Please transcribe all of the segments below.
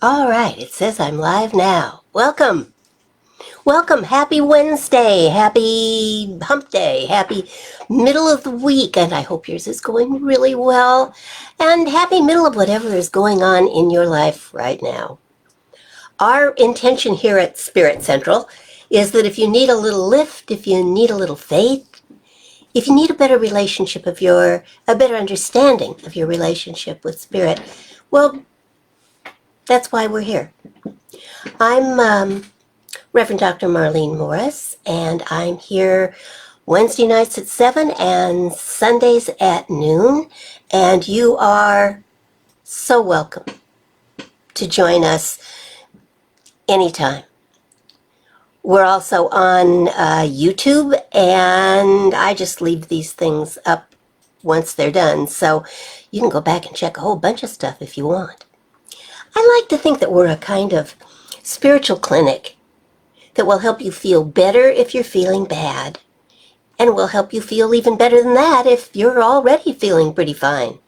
All right, it says I'm live now. Welcome. Welcome. Happy Wednesday. Happy hump day. Happy middle of the week. And I hope yours is going really well. And happy middle of whatever is going on in your life right now. Our intention here at Spirit Central is that if you need a little lift, if you need a little faith, if you need a better relationship a better understanding of your relationship with Spirit, well, that's why we're here. I'm Reverend Dr. Marlene Morris, and I'm here Wednesday nights at 7 and Sundays at noon, and you are so welcome to join us anytime. We're also on YouTube, and I just leave these things up once they're done, so you can go back and check a whole bunch of stuff if you want. I like to think that we're a kind of spiritual clinic that will help you feel better if you're feeling bad, and will help you feel even better than that if you're already feeling pretty fine.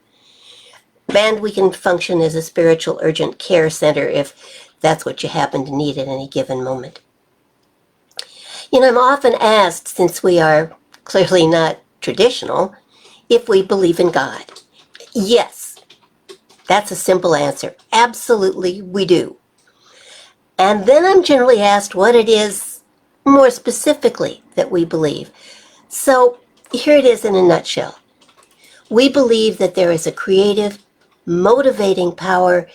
And we can function as a spiritual urgent care center if that's what you happen to need at any given moment. You know, I'm often asked, since we are clearly not traditional, if we believe in God. Yes. That's a simple answer. Absolutely, we do. And then I'm generally asked what it is more specifically that we believe. So here it is in a nutshell. We believe that there is a creative, motivating power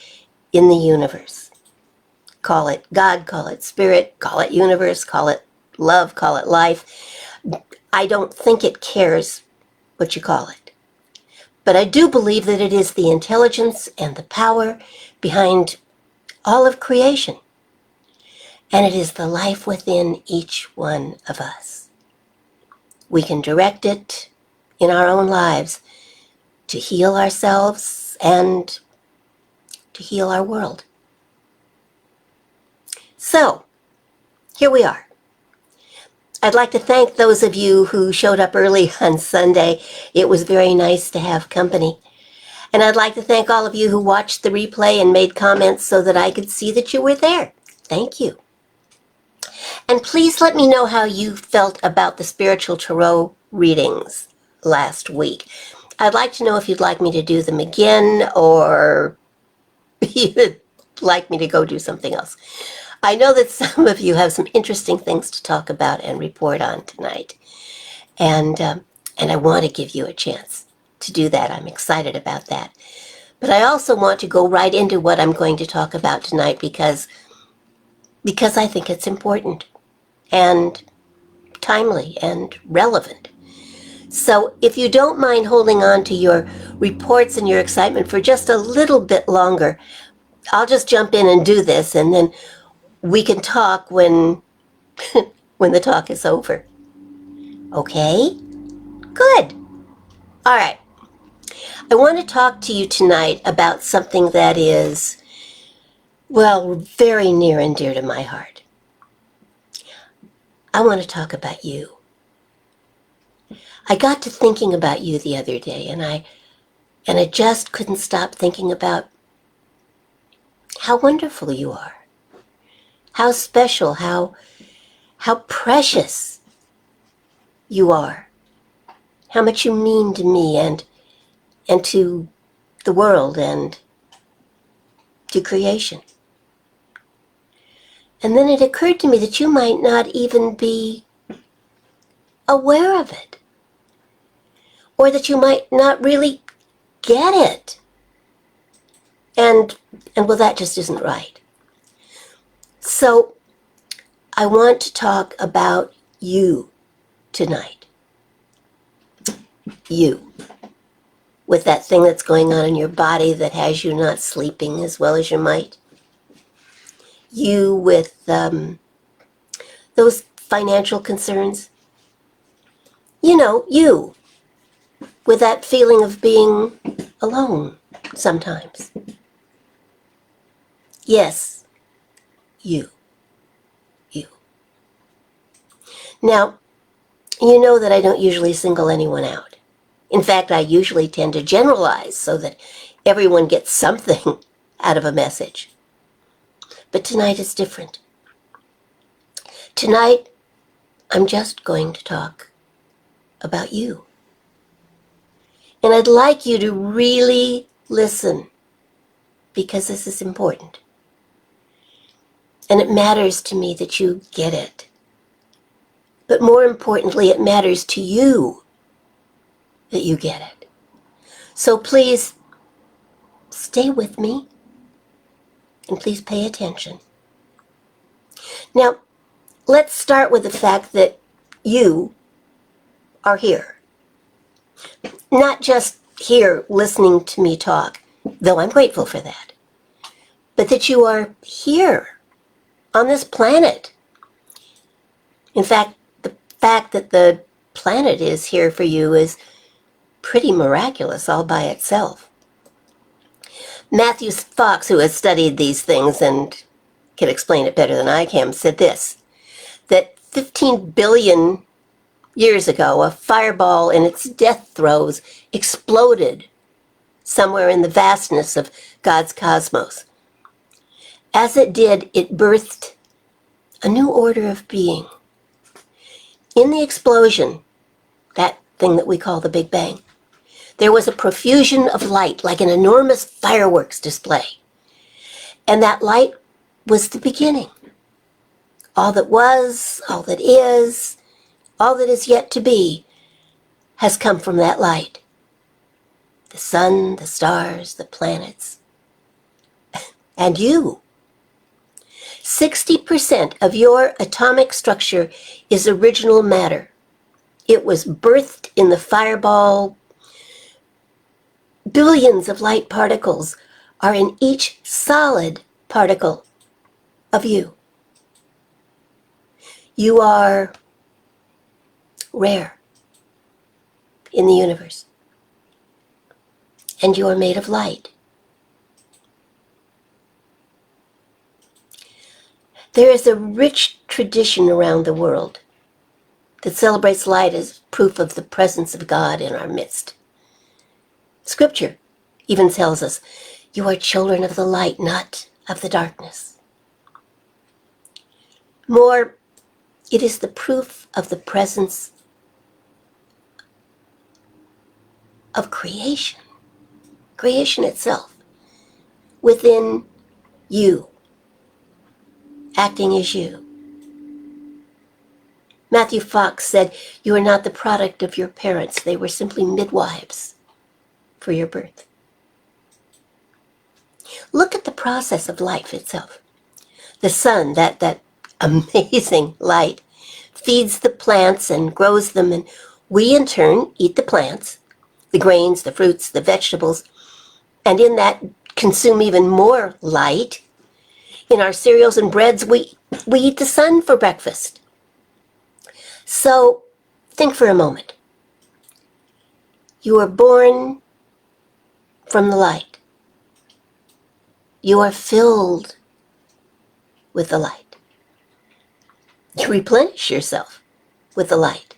in the universe. Call it God, call it spirit, call it universe, call it love, call it life. I don't think it cares what you call it. But I do believe that it is the intelligence and the power behind all of creation. And it is the life within each one of us. We can direct it in our own lives to heal ourselves and to heal our world. So, here we are. I'd like to thank those of you who showed up early on Sunday. It was very nice to have company. And I'd like to thank all of you who watched the replay and made comments so that I could see that you were there. Thank you. And please let me know how you felt about the spiritual tarot readings last week. I'd like to know if you'd like me to do them again or you'd like me to go do something else. I know that some of you have some interesting things to talk about and report on tonight. And I want to give you a chance to do that. I'm excited about that. But I also want to go right into what I'm going to talk about tonight because I think it's important and timely and relevant. So if you don't mind holding on to your reports and your excitement for just a little bit longer, I'll just jump in and do this, and then we can talk when the talk is over. Okay? Good. All right. I want to talk to you tonight about something that is, well, very near and dear to my heart. I want to talk about you. I got to thinking about you the other day, and I just couldn't stop thinking about how wonderful you are. How special, how precious you are. How much you mean to me and to the world and to creation. And then it occurred to me that you might not even be aware of it. Or that you might not really get it. And well, that just isn't right. So, I want to talk about you tonight. You. With that thing that's going on in your body that has you not sleeping as well as you might. You with those financial concerns. You know, you. With that feeling of being alone sometimes. Yes. You. Now, you know that I don't usually single anyone out. In fact, I usually tend to generalize so that everyone gets something out of a message. But tonight is different. Tonight, I'm just going to talk about you. And I'd like you to really listen, because this is important. And it matters to me that you get it. But more importantly, it matters to you that you get it. So please, stay with me, and please pay attention. Now, let's start with the fact that you are here. Not just here listening to me talk, though I'm grateful for that, but that you are here on this planet. In fact, the fact that the planet is here for you is pretty miraculous all by itself. Matthew Fox, who has studied these things and can explain it better than I can, said this, that 15 billion years ago, a fireball in its death throes exploded somewhere in the vastness of God's cosmos. As it did, it birthed a new order of being. In the explosion, that thing that we call the Big Bang, there was a profusion of light, like an enormous fireworks display. And that light was the beginning. All that was, all that is yet to be, has come from that light. The sun, the stars, the planets, and you. 60% of your atomic structure is original matter. It was birthed in the fireball. Billions of light particles are in each solid particle of you. You are rare in the universe, and you are made of light. There is a rich tradition around the world that celebrates light as proof of the presence of God in our midst. Scripture even tells us, you are children of the light, not of the darkness. More, it is the proof of the presence of creation itself, within you, acting as you. Matthew Fox said, you are not the product of your parents. They were simply midwives for your birth. Look at the process of life itself. The sun, that amazing light, feeds the plants and grows them, and we in turn eat the plants, the grains, the fruits, the vegetables, and in that consume even more light. In our cereals and breads, we eat the sun for breakfast. So think for a moment. You are born from the light. You are filled with the light. You replenish yourself with the light.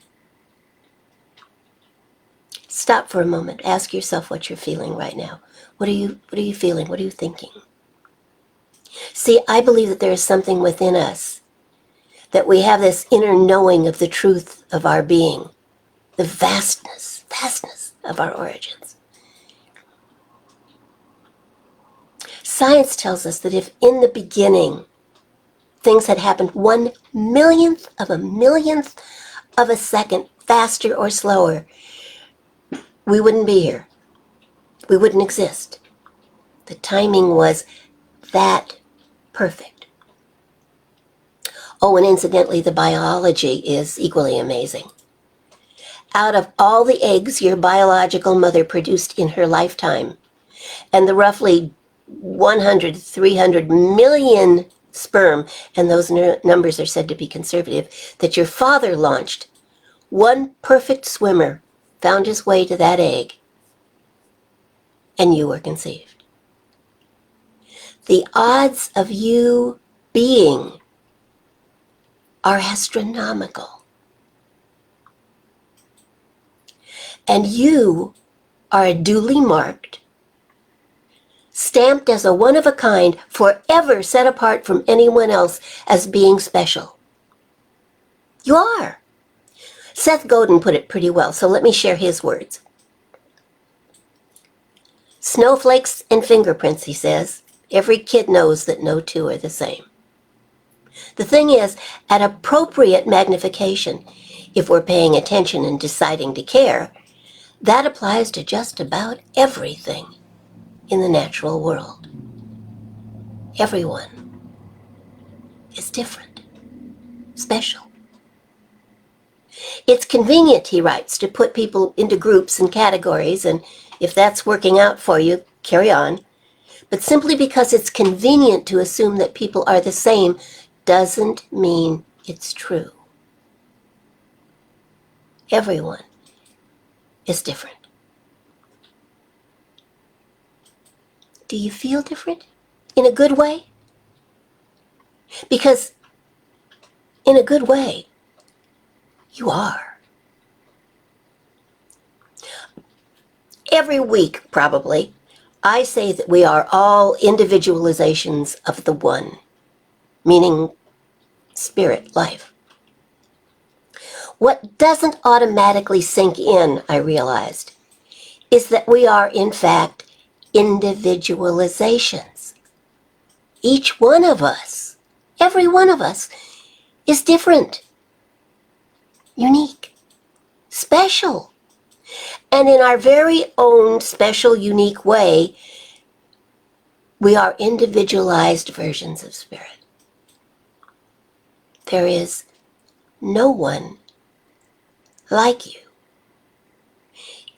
Stop for a moment. Ask yourself what you're feeling right now. What are you feeling? What are you thinking? See, I believe that there is something within us, that we have this inner knowing of the truth of our being, the vastness of our origins. Science tells us that if in the beginning things had happened 1/millionth of a millionth of a second, faster or slower, we wouldn't be here. We wouldn't exist. The timing was that perfect. Oh, and incidentally, the biology is equally amazing. Out of all the eggs your biological mother produced in her lifetime, and the roughly 100, 300 million sperm, and those numbers are said to be conservative, that your father launched, one perfect swimmer found his way to that egg, and you were conceived. The odds of you being are astronomical. And you are a duly marked, stamped as a one-of-a-kind, forever set apart from anyone else as being special. You are. Seth Godin put it pretty well, so let me share his words. Snowflakes and fingerprints, he says. Every kid knows that no two are the same. The thing is, at appropriate magnification, if we're paying attention and deciding to care, that applies to just about everything in the natural world. Everyone is different, special. It's convenient, he writes, to put people into groups and categories, and if that's working out for you, carry on. But simply because it's convenient to assume that people are the same doesn't mean it's true. Everyone is different. Do you feel different? In a good way? Because in a good way, you are. Every week, probably, I say that we are all individualizations of the one, meaning spirit, life. What doesn't automatically sink in, I realized, is that we are, in fact, individualizations. Each one of us, every one of us, is different, unique, special. And in our very own special, unique way, we are individualized versions of spirit. There is no one like you.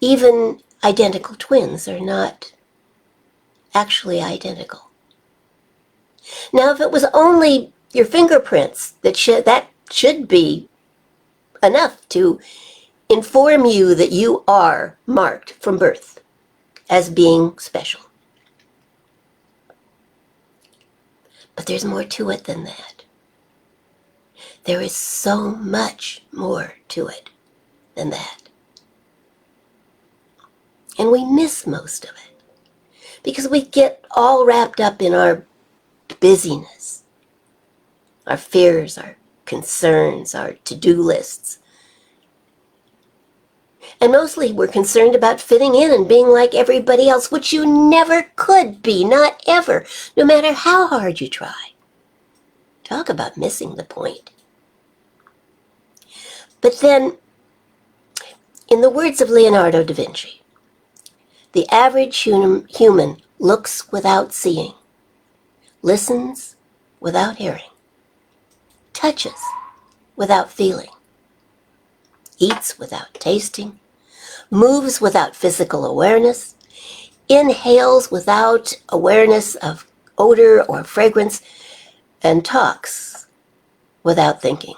Even identical twins are not actually identical. Now, if it was only your fingerprints, that should be enough to inform you that you are marked from birth as being special. But there's more to it than that. There is so much more to it than that. And we miss most of it because we get all wrapped up in our busyness, our fears, our concerns, our to-do lists. And mostly we're concerned about fitting in and being like everybody else, which you never could be, not ever, no matter how hard you try. Talk about missing the point. But then, in the words of Leonardo da Vinci, the average human looks without seeing, listens without hearing, touches without feeling, eats without tasting, moves without physical awareness, inhales without awareness of odor or fragrance, and talks without thinking.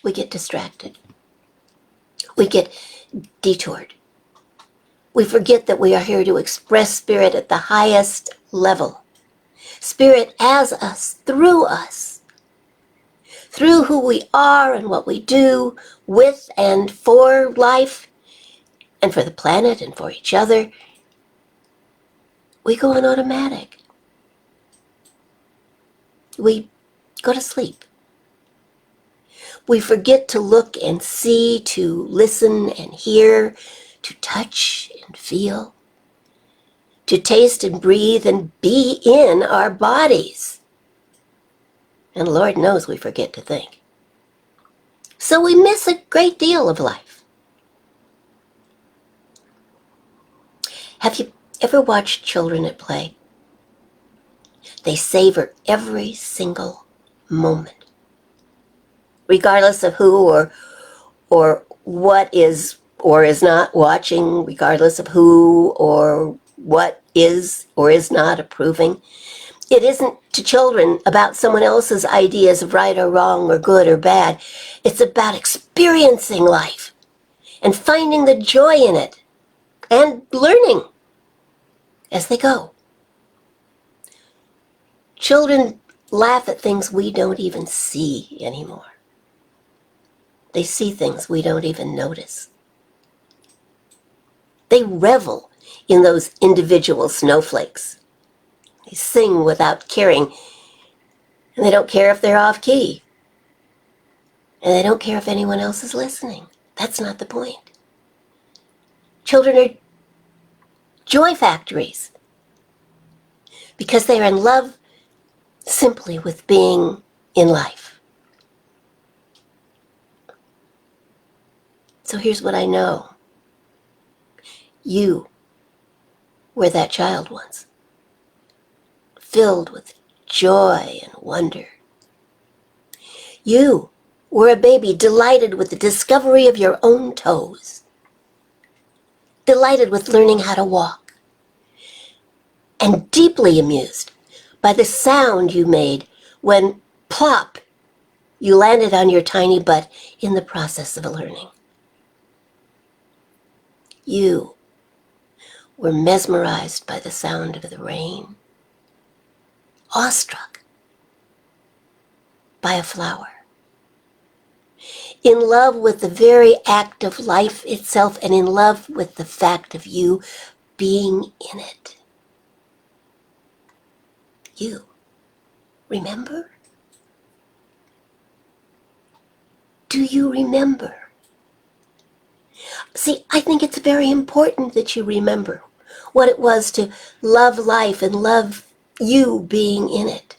We get distracted. We get detoured. We forget that we are here to express spirit at the highest level. Spirit as us, through who we are and what we do with and for life and for the planet and for each other. We go on automatic. We go to sleep. We forget to look and see, to listen and hear, to touch and feel, to taste and breathe and be in our bodies. And Lord knows we forget to think. So we miss a great deal of life. Have you ever watched children at play? They savor every single moment, regardless of who or what is or is not watching, regardless of who or what is or is not approving. It isn't to children about someone else's ideas of right or wrong or good or bad. It's about experiencing life and finding the joy in it and learning as they go. Children laugh at things we don't even see anymore. They see things we don't even notice. They revel in those individual snowflakes. They sing without caring, and they don't care if they're off key. And they don't care if anyone else is listening. That's not the point. Children are joy factories because they are in love simply with being in life. So here's what I know. You were that child once, filled with joy and wonder. You were a baby delighted with the discovery of your own toes, delighted with learning how to walk, and deeply amused by the sound you made when, plop, you landed on your tiny butt in the process of learning. You were mesmerized by the sound of the rain, awestruck by a flower, in love with the very act of life itself, and in love with the fact of you being in it. You remember? Do you remember? See, I think it's very important that you remember what it was to love life and love you being in it.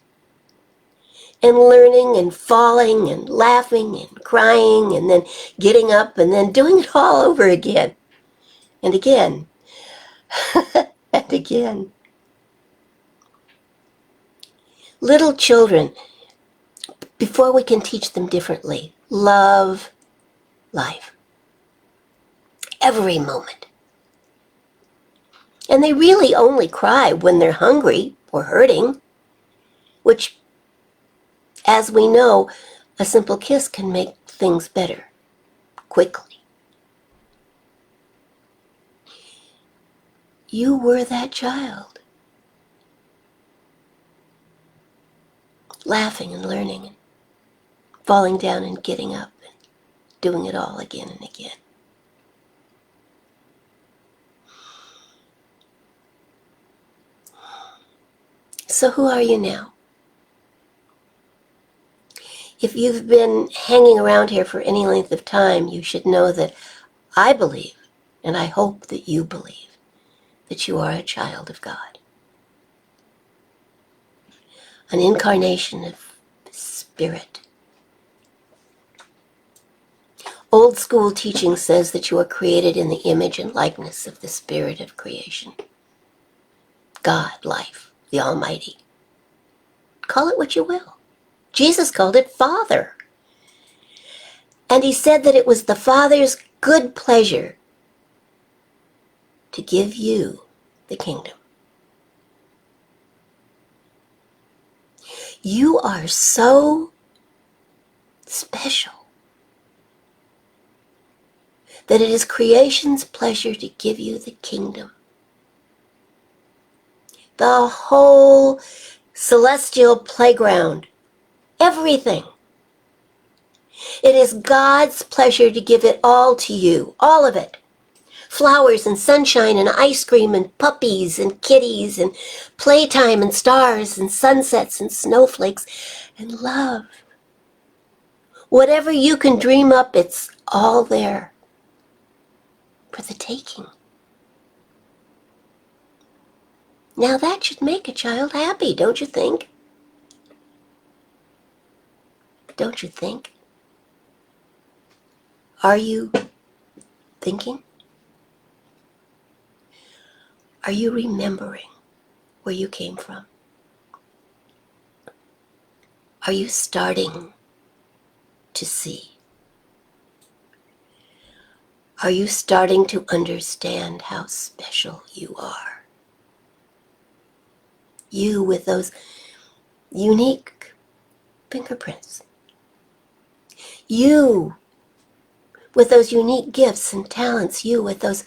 And learning and falling and laughing and crying and then getting up and then doing it all over again. And again. And again. Little children, before we can teach them differently, love life. Every moment. And they really only cry when they're hungry or hurting, which, as we know, a simple kiss can make things better quickly. You were that child, laughing and learning and falling down and getting up and doing it all again and again. So who are you now? If you've been hanging around here for any length of time, you should know that I believe, and I hope that you believe, that you are a child of God. An incarnation of Spirit. Old school teaching says that you are created in the image and likeness of the Spirit of creation. God, life, the Almighty. Call it what you will. Jesus called it Father. And he said that it was the Father's good pleasure to give you the kingdom. You are so special that it is creation's pleasure to give you the kingdom. The whole celestial playground, everything. It is God's pleasure to give it all to you, all of it. Flowers and sunshine and ice cream and puppies and kitties and playtime and stars and sunsets and snowflakes and love. Whatever you can dream up, it's all there for the taking. Now that should make a child happy, don't you think? Don't you think? Are you thinking? Are you remembering where you came from? Are you starting to see? Are you starting to understand how special you are? You with those unique fingerprints. You with those unique gifts and talents. You with those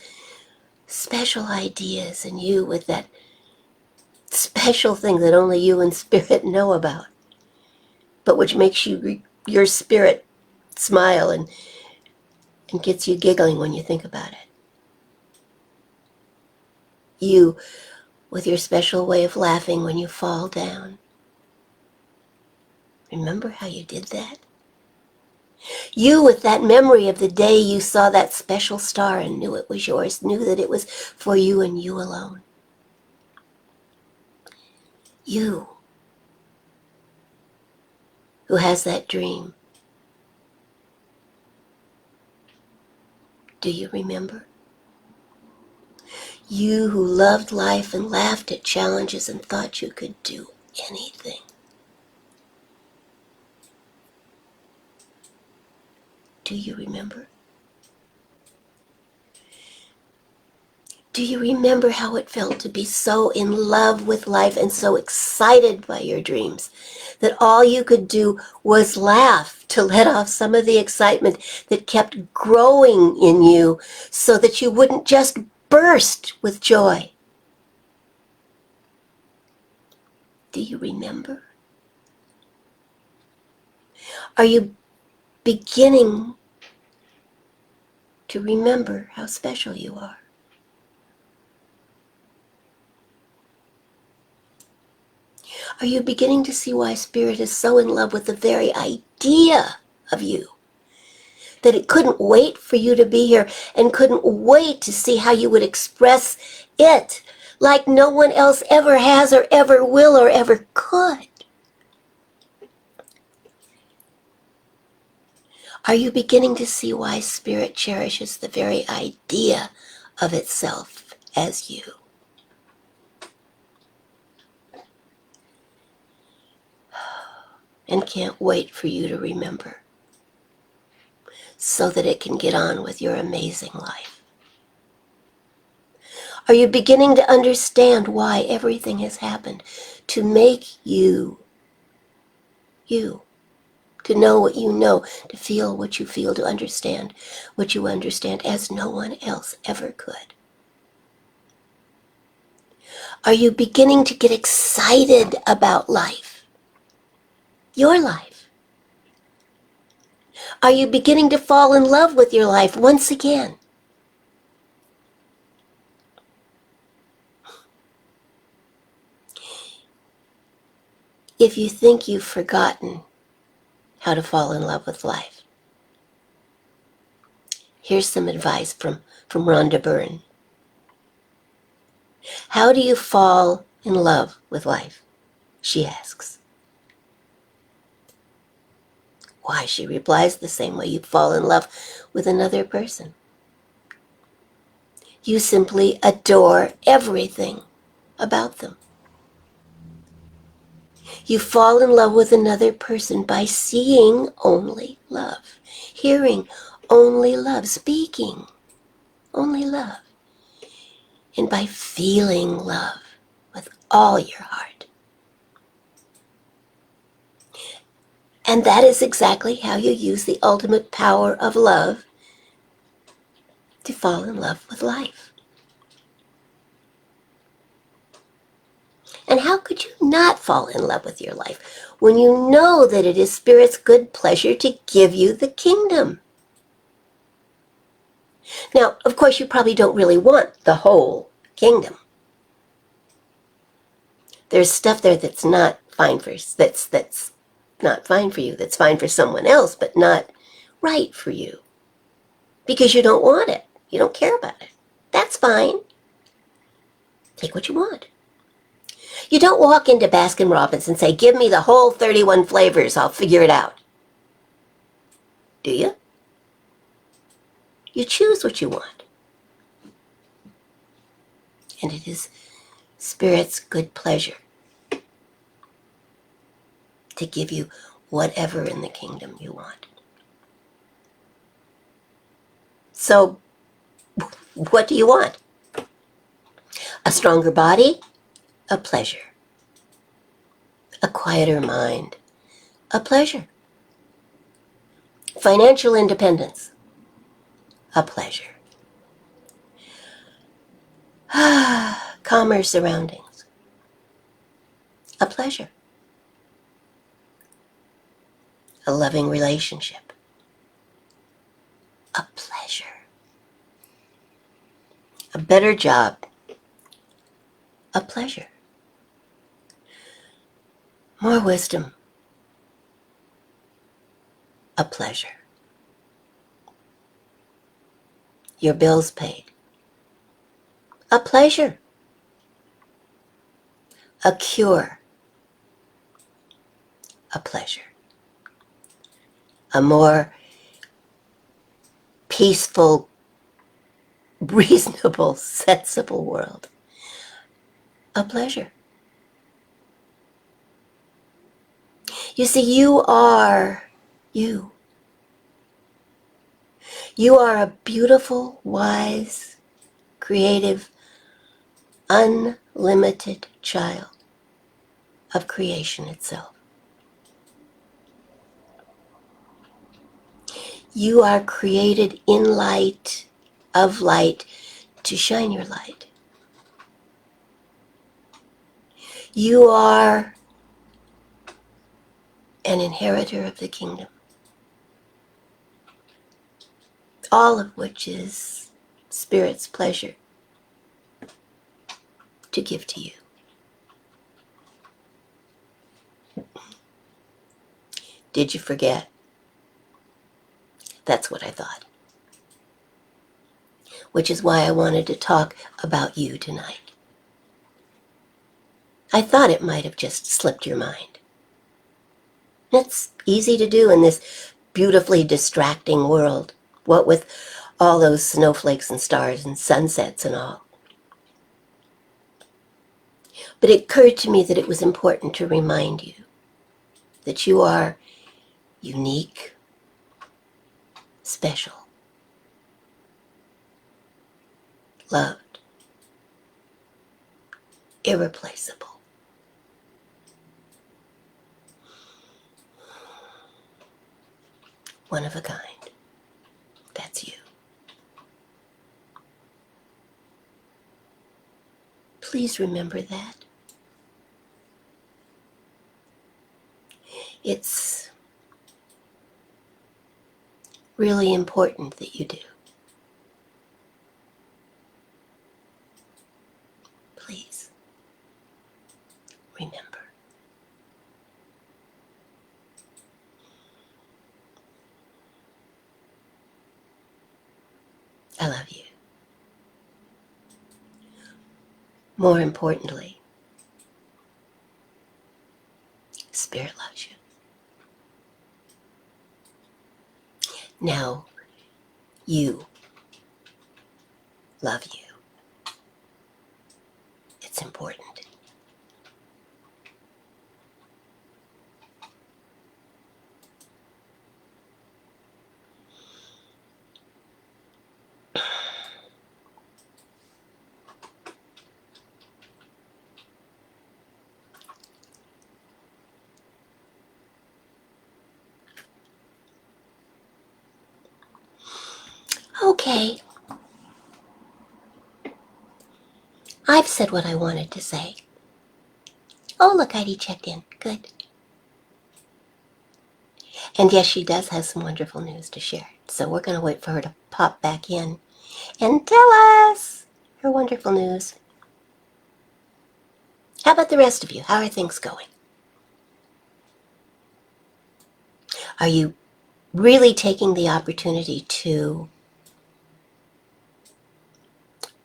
special ideas, and you with that special thing that only you and Spirit know about, but which makes your spirit smile and gets you giggling when you think about it. You with your special way of laughing when you fall down. Remember how you did that? You with that memory of the day you saw that special star and knew it was yours, knew that it was for you and you alone. You who has that dream. Do you remember? You who loved life and laughed at challenges and thought you could do anything. Do you remember? Do you remember how it felt to be so in love with life and so excited by your dreams that all you could do was laugh to let off some of the excitement that kept growing in you so that you wouldn't just burst with joy? Do you remember? Are you beginning to remember how special you are? Are you beginning to see why Spirit is so in love with the very idea of you? That it couldn't wait for you to be here and couldn't wait to see how you would express it like no one else ever has or ever will or ever could. Are you beginning to see why Spirit cherishes the very idea of itself as you? And can't wait for you to remember so that it can get on with your amazing life. Are you beginning to understand why everything has happened to make you, to know what you know, to feel what you feel, to understand what you understand as no one else ever could? Are you beginning to get excited about life? Your life? Are you beginning to fall in love with your life once again? If you think you've forgotten how to fall in love with life, here's some advice from Rhonda Byrne. How do you fall in love with life? She asks. Why, she replies, the same way you fall in love with another person. You simply adore everything about them. You fall in love with another person by seeing only love, hearing only love, speaking only love, and by feeling love with all your heart. And that is exactly how you use the ultimate power of love to fall in love with life. And how could you not fall in love with your life when you know that it is Spirit's good pleasure to give you the kingdom? Now, of course, you probably don't really want the whole kingdom. There's stuff there that's not fine for that's not fine for you, that's fine for someone else, but not right for you. Because you don't want it. You don't care about it. That's fine. Take what you want. You don't walk into Baskin Robbins and say, give me the whole 31 flavors, I'll figure it out. Do you? You choose what you want. And it is Spirit's good pleasure to give you whatever in the kingdom you want. So, what do you want? A stronger body? A pleasure. A quieter mind? A pleasure. Financial independence? A pleasure. Calmer surroundings? A pleasure. A loving relationship? A pleasure. A better job? A pleasure. More wisdom. A pleasure. Your bills paid. A pleasure. A cure. A pleasure. A more peaceful, reasonable, sensible world. A pleasure. You see, you are you. You are a beautiful, wise, creative, unlimited child of creation itself. You are created in light, of light, to shine your light. You are an inheritor of the kingdom, all of which is Spirit's pleasure to give to you. Did you forget? That's what I thought. Which is why I wanted to talk about you tonight. I thought it might have just slipped your mind. It's easy to do in this beautifully distracting world, what with all those snowflakes and stars and sunsets and all. But it occurred to me that it was important to remind you that you are unique, special, loved, irreplaceable. One of a kind. That's you. Please remember that. It's really important that you do. Please remember. I love you. More importantly, Spirit loves you. Now, you love you. It's important. Okay. I've said what I wanted to say. Oh, look, Heidi checked in. Good. And yes, she does have some wonderful news to share. So we're going to wait for her to pop back in and tell us her wonderful news. How about the rest of you? How are things going? Are you really taking the opportunity to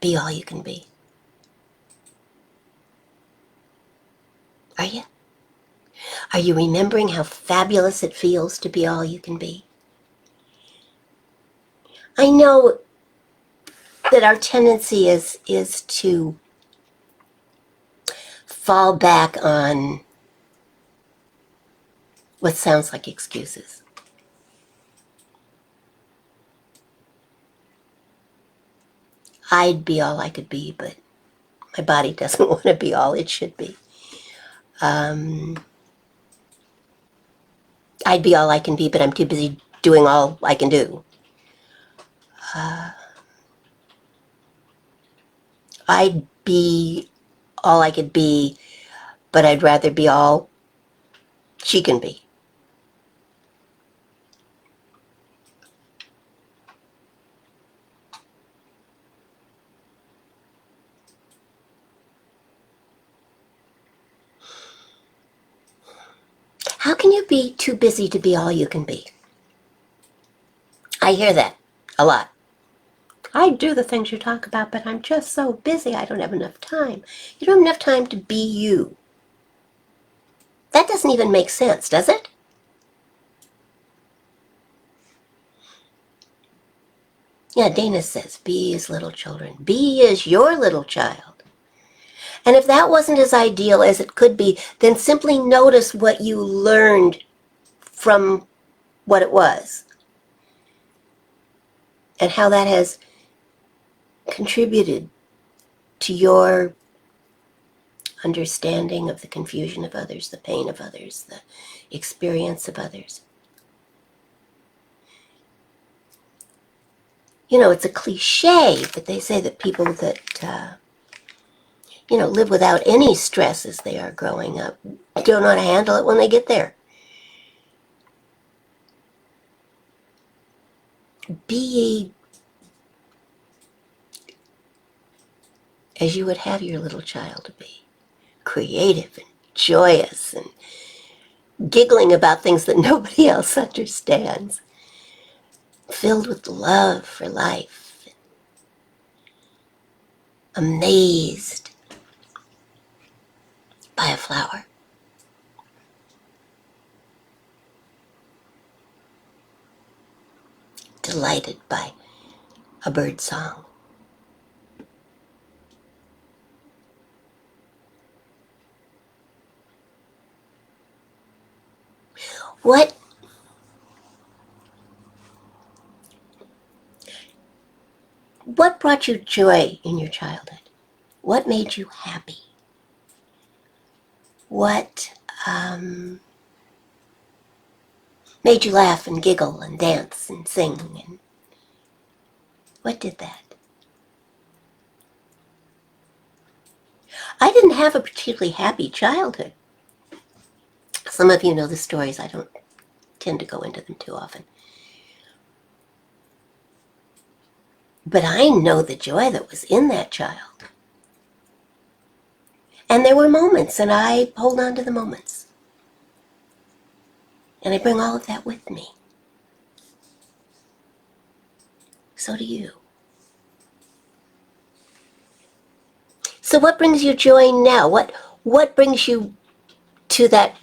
be all you can be? Are you? Are you remembering how fabulous it feels to be all you can be? I know that our tendency is to fall back on what sounds like excuses. I'd be all I could be, but my body doesn't want to be all it should be. I'd be all I can be, but I'm too busy doing all I can do. I'd be all I could be, but I'd rather be all she can be. How can you be too busy to be all you can be? I hear that a lot. I do the things you talk about, but I'm just so busy, I don't have enough time. You don't have enough time to be you. That doesn't even make sense, does it? Yeah, Dana says, be as little children. Be as your little child. And if that wasn't as ideal as it could be, then simply notice what you learned from what it was and how that has contributed to your understanding of the confusion of others, the pain of others, the experience of others. You know, it's a cliche, but they say that people that, live without any stress as they are growing up don't know how to handle it when they get there. Be as you would have your little child to be. Creative and joyous and giggling about things that nobody else understands. Filled with love for life. Amazed by a flower. Delighted by a bird song. What brought you joy in your childhood? What made you happy? What made you laugh and giggle and dance and sing? And what did that? I didn't have a particularly happy childhood. Some of you know the stories. I don't tend to go into them too often. But I know the joy that was in that child. And there were moments, and I hold on to the moments. And I bring all of that with me. So do you. So what brings you joy now? What brings you to that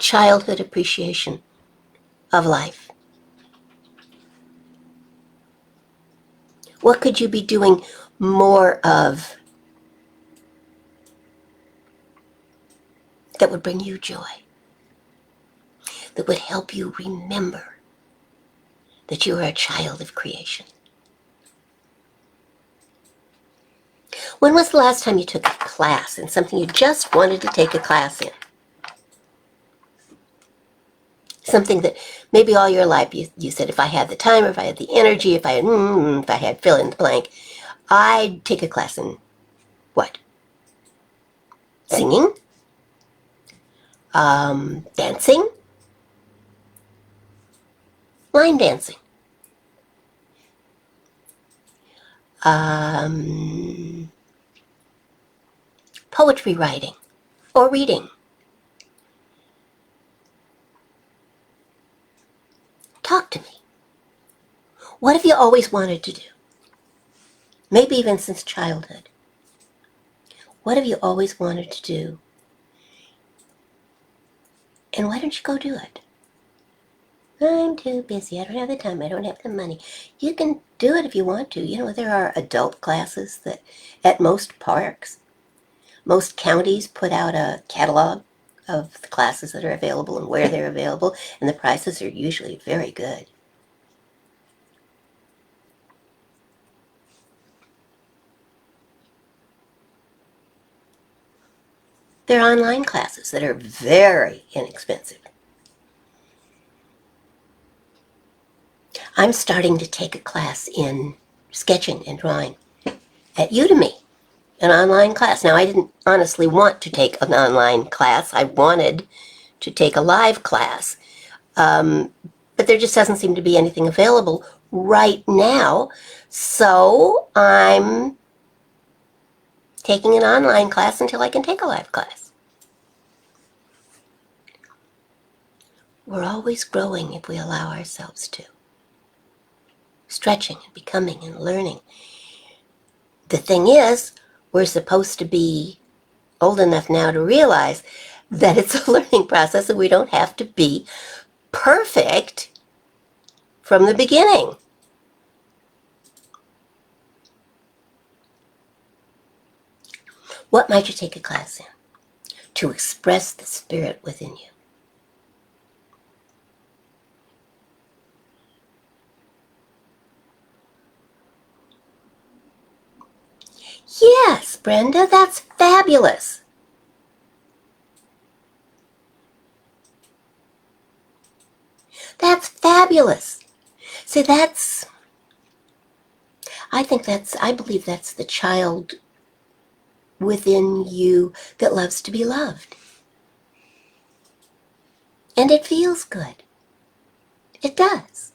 childhood appreciation of life? What could you be doing more of that would bring you joy? That would help you remember that you are a child of creation? When was the last time you took a class in something you just wanted to take a class in? Something that maybe all your life you said, if I had the time, or if I had the energy, if I had fill in the blank, I'd take a class in what? Singing? Dancing? Line dancing? Poetry writing or reading? Talk to me. What have you always wanted to do? Maybe even since childhood. What have you always wanted to do? And why don't you go do it? I'm too busy. I don't have the time. I don't have the money. You can do it if you want to. You know, there are adult classes that at most parks, most counties put out a catalog of the classes that are available and where they're available, and the prices are usually very good. There are online classes that are very inexpensive. I'm starting to take a class in sketching and drawing at Udemy, an online class. Now, I didn't honestly want to take an online class. I wanted to take a live class. But there just doesn't seem to be anything available right now. So I'm taking an online class until I can take a live class. We're always growing if we allow ourselves to. Stretching and becoming and learning. The thing is, we're supposed to be old enough now to realize that it's a learning process and we don't have to be perfect from the beginning. What might you take a class in to express the spirit within you? Yes, Brenda, that's fabulous. That's fabulous. See, I believe that's the child within you that loves to be loved. And it feels good. It does.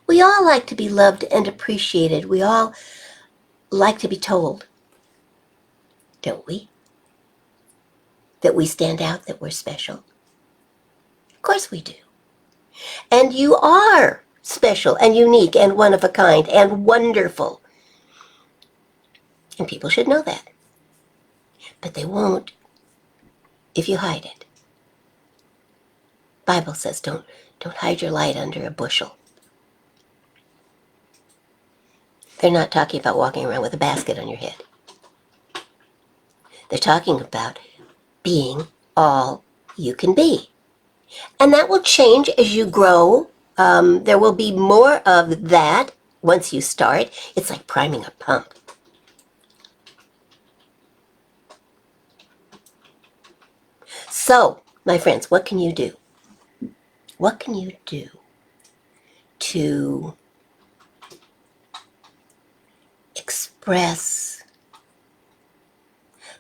We all like to be loved and appreciated. We all like to be told, don't we? That we stand out, that we're special. Of course we do. And you are special and unique and one of a kind and wonderful. And people should know that. But they won't if you hide it. Bible says don't hide your light under a bushel. They're not talking about walking around with a basket on your head. They're talking about being all you can be. And that will change as you grow. There will be more of that once you start. It's like priming a pump. So, my friends, what can you do? What can you do to express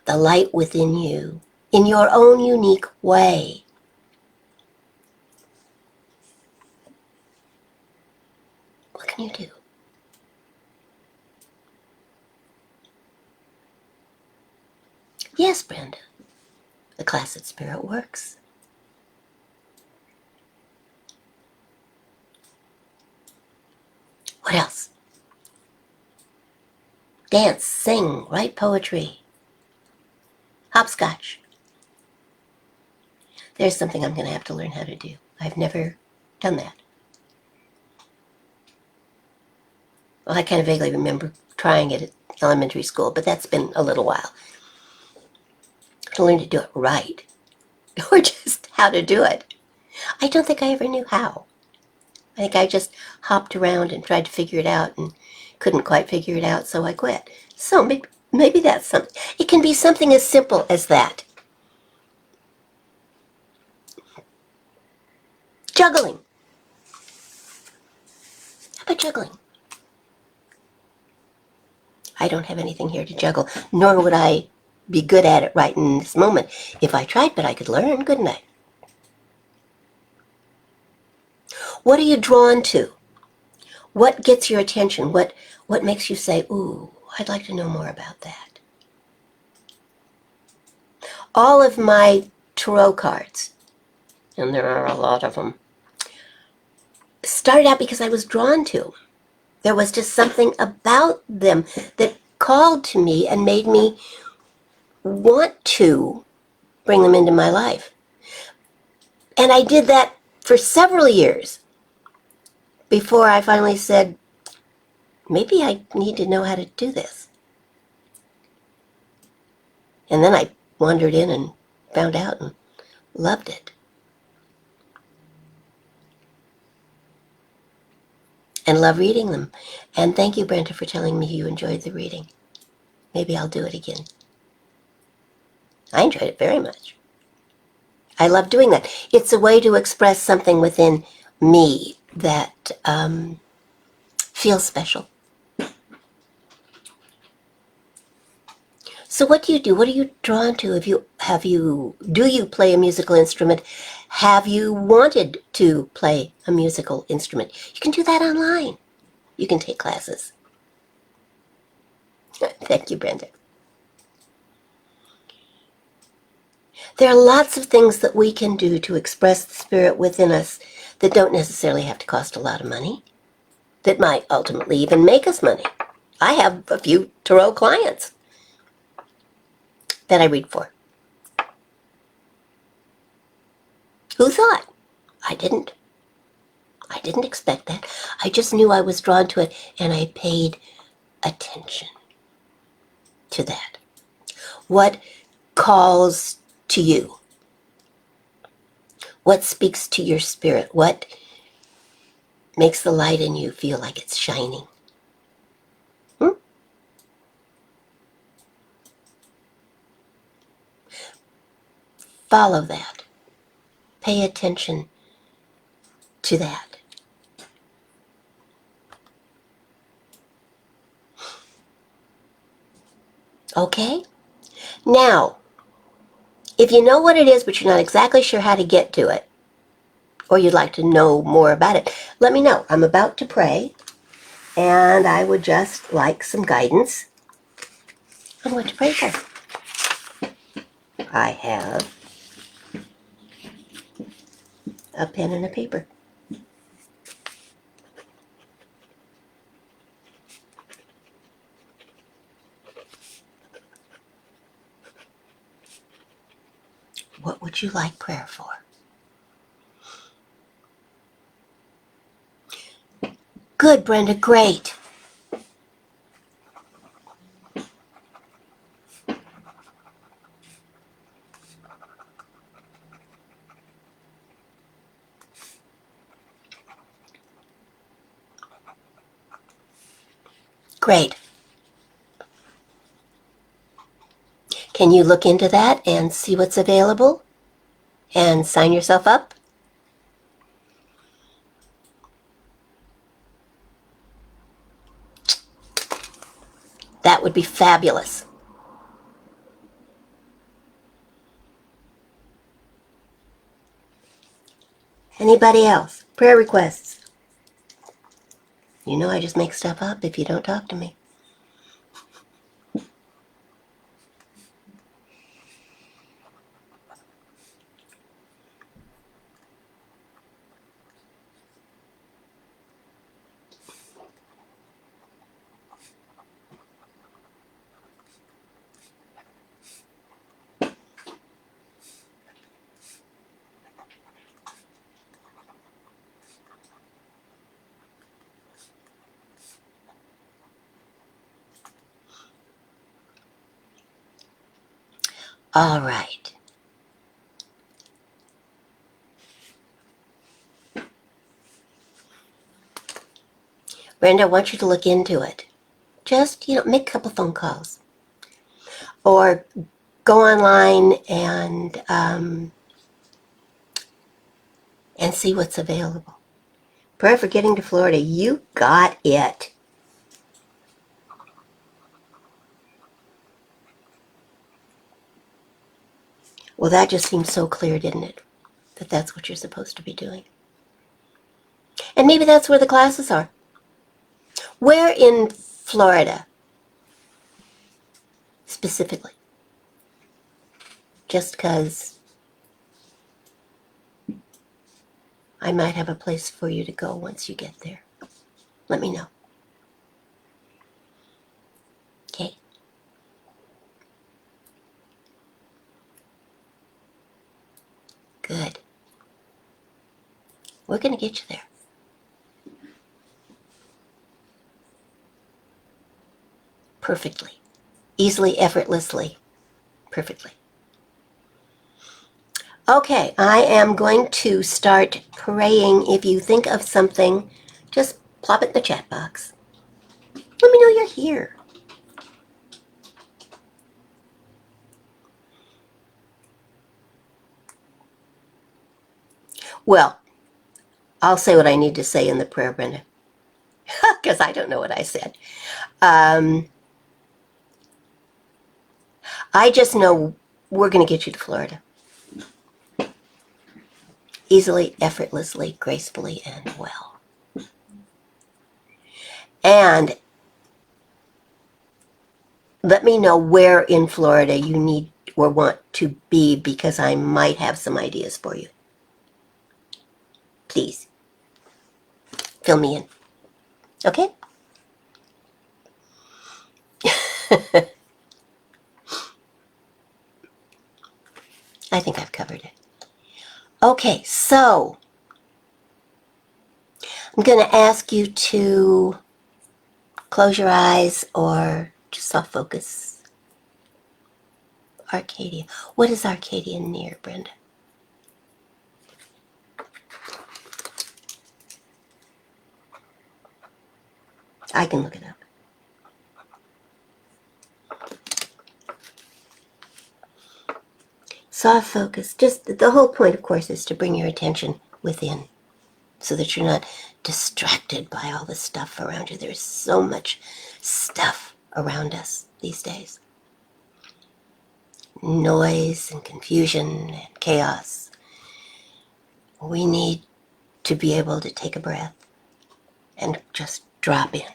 the light within you in your own unique way? What can you do? Yes, Brenda, the class at Spirit Works. What else? Dance, sing, write poetry, hopscotch. There's something I'm going to have to learn how to do. I've never done that. Well, I kind of vaguely remember trying it at elementary school, but that's been a little while. To learn to do it right, or just how to do it. I don't think I ever knew how. I think I just hopped around and tried to figure it out and couldn't quite figure it out, so I quit. So maybe that's something. It can be something as simple as that. Juggling. How about juggling? I don't have anything here to juggle, nor would I be good at it right in this moment if I tried, but I could learn, couldn't I? What are you drawn to? What gets your attention? What makes you say, ooh, I'd like to know more about that? All of my tarot cards, and there are a lot of them, started out because I was drawn to them. There was just something about them that called to me and made me want to bring them into my life. And I did that for several years before I finally said, maybe I need to know how to do this. And then I wandered in and found out and loved it. And love reading them. And thank you, Brenda, for telling me you enjoyed the reading. Maybe I'll do it again. I enjoyed it very much. I love doing that. It's a way to express something within me that feels special. So what do you do? What are you drawn to? Do you play a musical instrument? Have you wanted to play a musical instrument? You can do that online. You can take classes. Thank you, Brenda. There are lots of things that we can do to express the spirit within us that don't necessarily have to cost a lot of money, that might ultimately even make us money. I have a few tarot clients that I read for. Who thought? I didn't. I didn't expect that. I just knew I was drawn to it, and I paid attention to that. What calls to you? What speaks to your spirit? What makes the light in you feel like it's shining? Follow that. Pay attention to that. Okay? Now, if you know what it is, but you're not exactly sure how to get to it, or you'd like to know more about it, let me know. I'm about to pray, and I would just like some guidance on what to pray for. I have a pen and a paper. What would you like prayer for? Good, Brenda, great. Great. Can you look into that and see what's available and sign yourself up? That would be fabulous. Anybody else? Prayer requests? You know I just make stuff up if you don't talk to me. All right. Brenda, I want you to look into it. Just, make a couple phone calls. Or go online and see what's available. Prayer for getting to Florida. You got it. Well, that just seems so clear, didn't it? That that's what you're supposed to be doing. And maybe that's where the classes are. Where in Florida, specifically? Just because I might have a place for you to go once you get there. Let me know. Okay? Good. We're going to get you there. Perfectly. Easily, effortlessly. Perfectly. Okay, I am going to start praying. If you think of something, just plop it in the chat box. Let me know you're here. Well, I'll say what I need to say in the prayer, Brenda, because I don't know what I said. I just know we're going to get you to Florida. Easily, effortlessly, gracefully, and well. And let me know where in Florida you need or want to be, because I might have some ideas for you. Please, fill me in. Okay? I think I've covered it. Okay, so I'm going to ask you to close your eyes or just soft focus. Arcadia. What is Arcadia near, Brenda? I can look it up. Soft focus. Just the whole point, of course, is to bring your attention within so that you're not distracted by all the stuff around you. There's so much stuff around us these days. Noise and confusion and chaos. We need to be able to take a breath and just drop in.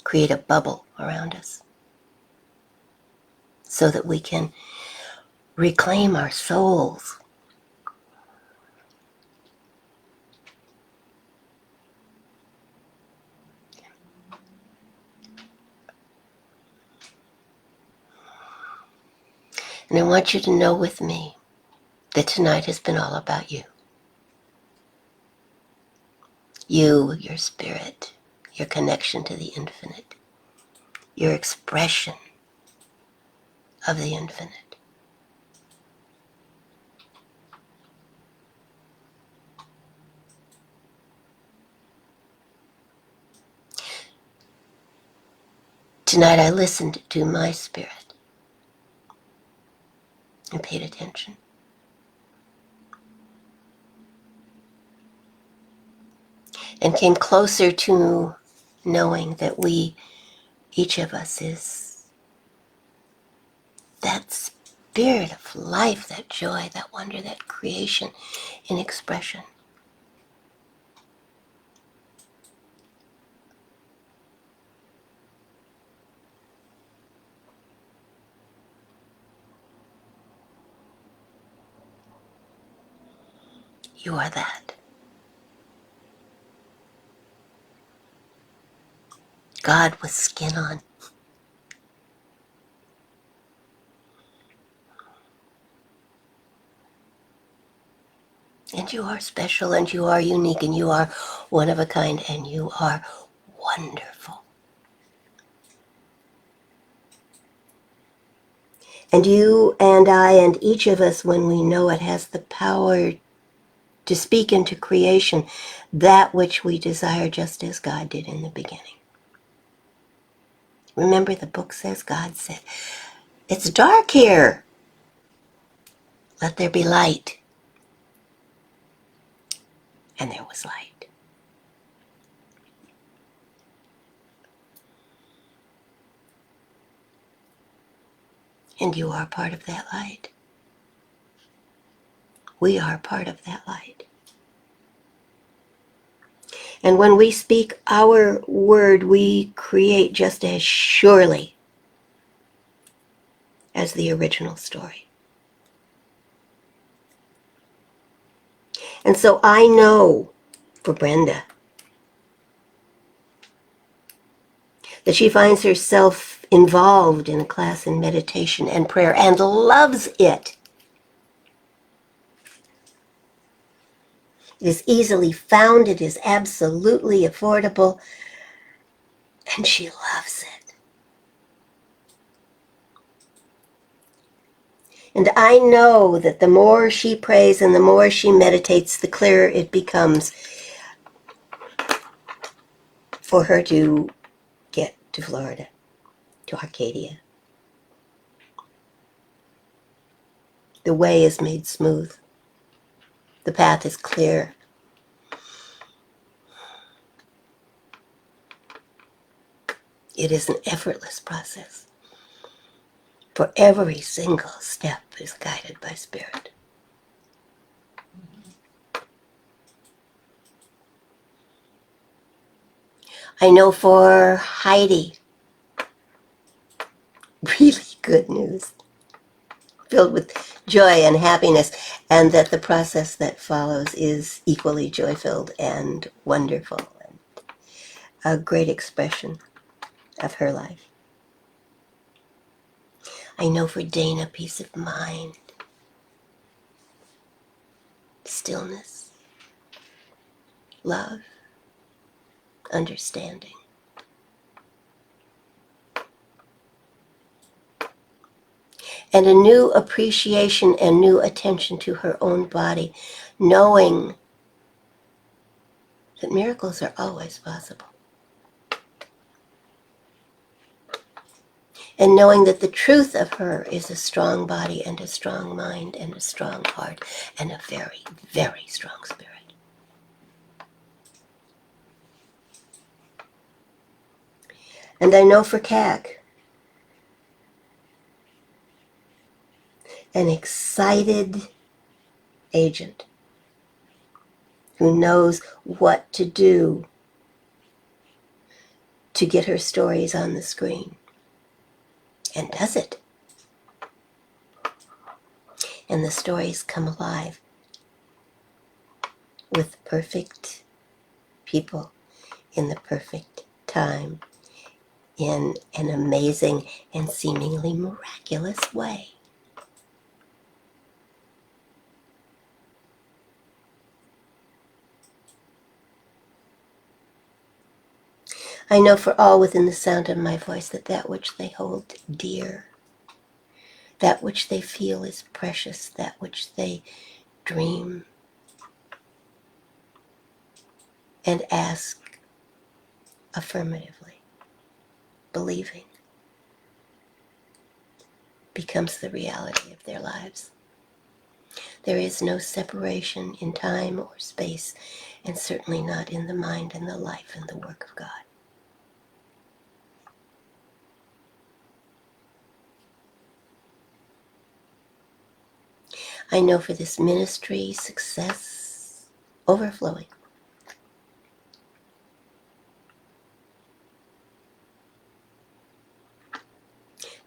Create a bubble around us so that we can reclaim our souls. And I want you to know with me that tonight has been all about you. You, your spirit, your connection to the infinite, your expression of the infinite. Tonight I listened to my spirit and paid attention. And came closer to knowing that we, each of us, is that spirit of life, that joy, that wonder, that creation in expression. You are that. God with skin on. And you are special, and you are unique, and you are one of a kind, and you are wonderful. And you and I and each of us, when we know it, has the power to speak into creation that which we desire, just as God did in the beginning. Remember, the book says, God said, "It's dark here. Let there be light." And there was light. And you are part of that light. We are part of that light. And when we speak our word, we create just as surely as the original story. And so I know for Brenda that she finds herself involved in a class in meditation and prayer and loves it. It is easily found, it is absolutely affordable, and she loves it. And I know that the more she prays and the more she meditates, the clearer it becomes for her to get to Florida, to Arcadia. The way is made smooth. The path is clear. It is an effortless process. For every single step is guided by Spirit. I know for Heidi good news, filled with joy and happiness, and that the process that follows is equally joy-filled and wonderful, and a great expression of her life. I know for Dana, peace of mind, stillness, love, understanding. And a new appreciation and new attention to her own body, knowing that miracles are always possible. And knowing that the truth of her is a strong body and a strong mind and a strong heart and a very, very strong spirit. And I know for CAC, an excited agent who knows what to do to get her stories on the screen, and does it. And the stories come alive with perfect people in the perfect time in an amazing and seemingly miraculous way. I know for all within the sound of my voice that that which they hold dear, that which they feel is precious, that which they dream and ask affirmatively, believing, becomes the reality of their lives. There is no separation in time or space, and certainly not in the mind and the life and the work of God. I know for this ministry, success overflowing.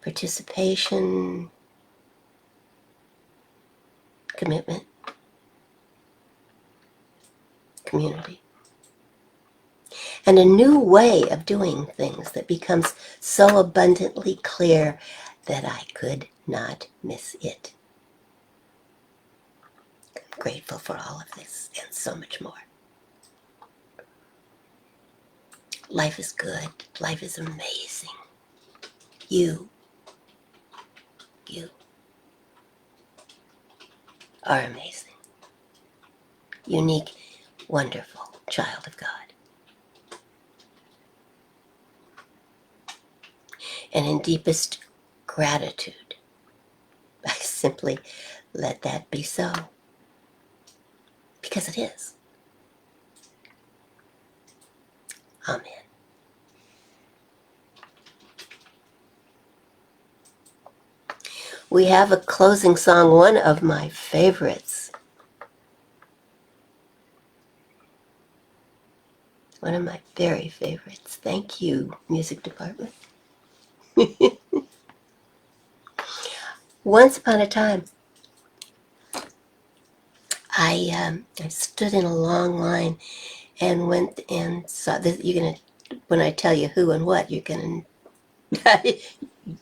Participation, commitment, community. And a new way of doing things that becomes so abundantly clear that I could not miss it. I'm grateful for all of this and so much more. Life is good. Life is amazing. You are amazing. Unique, wonderful child of God. And in deepest gratitude, I simply let that be so. Because it is. Amen. We have a closing song, one of my favorites. One of my very favorites. Thank you, music department. Once upon a time, I stood in a long line and went and saw this. You're gonna, when I tell you who and what, you're gonna.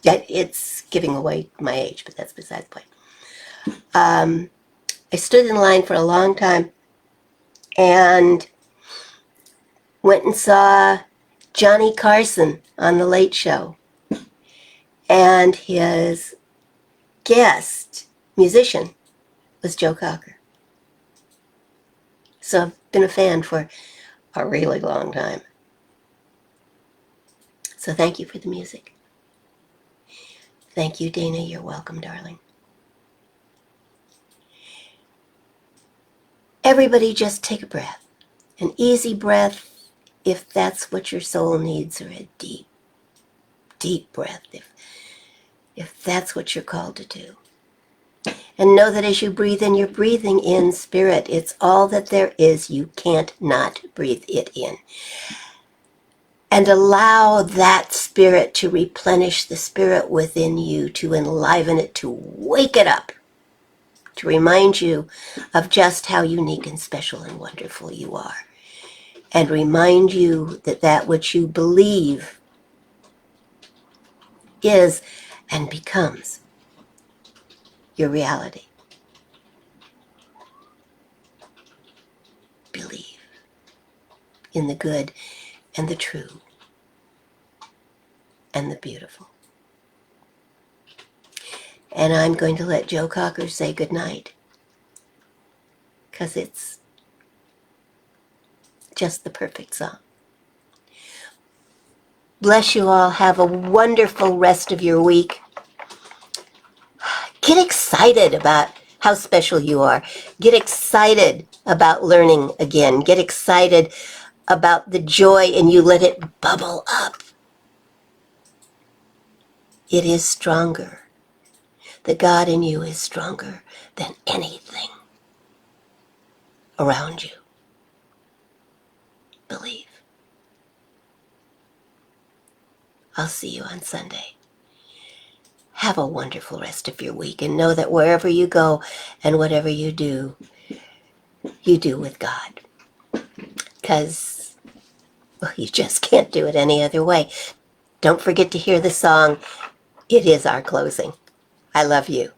It's giving away my age, but that's beside the point. I stood in line for a long time and went and saw Johnny Carson on The Late Show. And his guest musician was Joe Cocker. So I've been a fan for a really long time. So thank you for the music. Thank you, Dana. You're welcome, darling. Everybody just take a breath. An easy breath if that's what your soul needs, or a deep, deep breath if that's what you're called to do. And know that as you breathe in, you're breathing in spirit. It's all that there is. You can't not breathe it in. and allow that spirit to replenish the spirit within you, to enliven it, to wake it up, to remind you of just how unique and special and wonderful you are, and remind you that that which you believe is and becomes your reality. Believe in the good and the true and the beautiful. And I'm going to let Joe Cocker say goodnight, because it's just the perfect song. Bless you all. Have a wonderful rest of your week. Get excited about how special you are. Get excited about learning again. Get excited about the joy and you let it bubble up. It is stronger. The God in you is stronger than anything around you. Believe. I'll see you on Sunday. Have a wonderful rest of your week, and know that wherever you go and whatever you do with God. Because, well, you just can't do it any other way. Don't forget to hear the song. It is our closing. I love you.